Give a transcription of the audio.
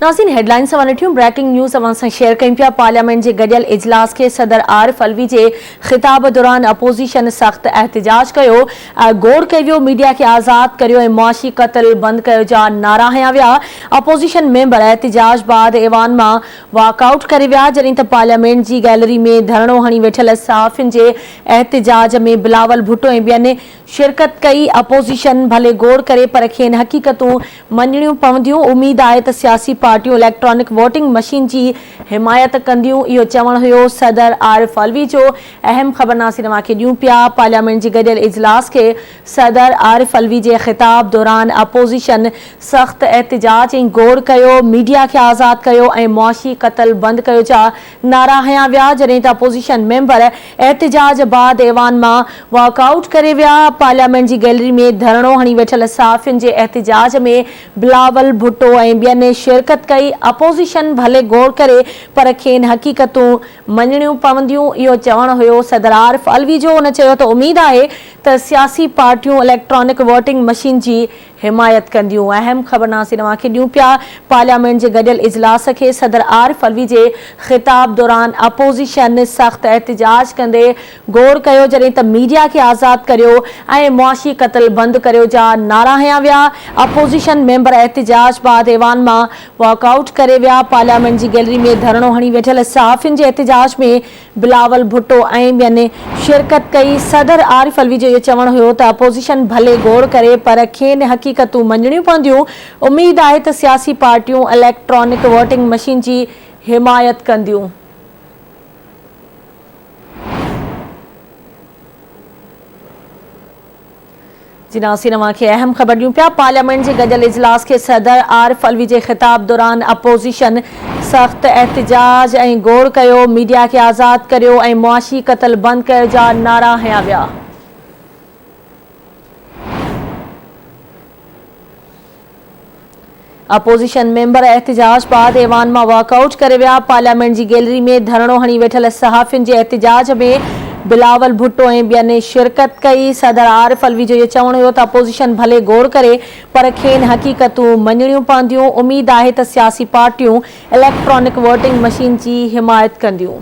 नाज़रीन हेडलाइन से वठूं ब्रेकिंग न्यूज़ अवां शेयर कयूं पिया। पार्लियामेंट के गडियल इजलास के सदर आरिफ अलवी के खिताब दौरान अपोजिशन सख्त एहतजाज कयो, गोड़ कई वियो मीडिया के आज़ाद करियो ऐं मुआशी कत्ल बंद कयो जा नारा हया विया। अपोजिशन मेंबर एहतजाज बाद ऐवान में वॉकआउट करे विया, जड॒हिं त पार्लियामेंट की गैलरी में धरणो हणी वेठल सहाफ़ियुनि के एहतजाज में बिलावल भुट्टो ऐं ॿियनि शिरकत कई। अपोजिशन भले गोड़ करे पर खेनि हक़ीक़तूं मञणियूं पवंदियूं। उम्मीद आहे त सियासी पार्टियों इलेक्ट्रॉनिक वोटिंग मशीन की हिमायत कंदियूं। इहो चवण हुयो सदर आरिफ अलवी जो। अहम ख़बरनासी तव्हांखे ॾियूं पिया। पार्लियामेंट जे गडियल इजलास के सदर आरिफ अलवी के खिताब दौरान अपोजिशन सख्त एहतजाज ऐं गोड़ कयो, मीडिया के आज़ाद कयो ऐं मुआशी कत्ल बंद कयो जा नारा हया विया, जड॒हिं त अपोजिशन मेंबर एहतजाज बाद ऐवान मां वॉकआउट करे विया। पार्लियामेंट की गैलरी में धरणो हणी वेठल सहाफ़ियुनि के एहतजाज में बिलावल भुट्टो ऐं ॿियनि शिरकत कई। अपोजिशन भले गोड़ करे पर खेनि हक़ीक़तूं मञणियूं पवंदियूं। इहो चवण हुयो सदर आरिफ अलवी जो। उन चयो त उम्मीद आहे त सियासी पार्टियों इलेक्ट्रॉनिक वोटिंग मशीन की हिमायत कंदियूं। अहम ख़बरनासी तव्हांखे ॾियूं पिया। पार्लियामेंट के गडियल इजलास के सदर आरिफ अलवी के खिताब दौरान अपोजिशन सख्त एहतजाज कंदे गोड़ कयो, जड॒हिं त मीडिया के आज़ाद करियो ऐं मुआशी कत्ल बंद करियो जा नारा हया विया। अपोजिशन मेंबर एहतजाज बाद ऐवान मां वॉकआउट करे विया। पार्लियामेंट की गैलरी में धरणो हणी वेठल सहाफ़ियुनि के एहतजाज में बिलावल भुट्टो ऐं ॿियनि शिरकत कई। सदर आरिफ अलवी जो इहो चवण हुयो त अपोजिशन भले गोड़ करे पर खेनि हक़ीक़तूं मञणियूं पवंदियूं। उम्मीद आहे त सियासी पार्टियों इलेक्ट्रॉनिक वोटिंग मशीन की हिमायत कंदियूं। जी नाज़रीन तव्हांखे अहम ख़बर ॾियूं पिया। पार्लियामेंट के गडियल इजलास के सदर आरिफ अलवी के खिताब दौरान अपोजिशन सख्त एहतजाज ऐं गोड़ कयो, मीडिया के आज़ाद करियो ऐं मुआशी कत्ल बंद कयो जा नारा हया विया। अपोजिशन मेंबर एहतजाज बाद ऐवान में वॉकआउट करे विया। पार्लियामेंट की गैलरी में धरणो हणी वेठल सहाफ़ियुनि के एहतजाज में बिलावल भुट्टो ऐं ॿियनि शिरकत कई। सदर आरिफ अलवी जो इहो चवण हुयो त अपोजिशन भले गोड़ करे पर खेनि हक़ीक़तूं मञणियूं पवंदियूं। उम्मीद आहे त सियासी पार्टियूं इलेक्ट्रॉनिक वोटिंग मशीन की हिमायत कंदियूं।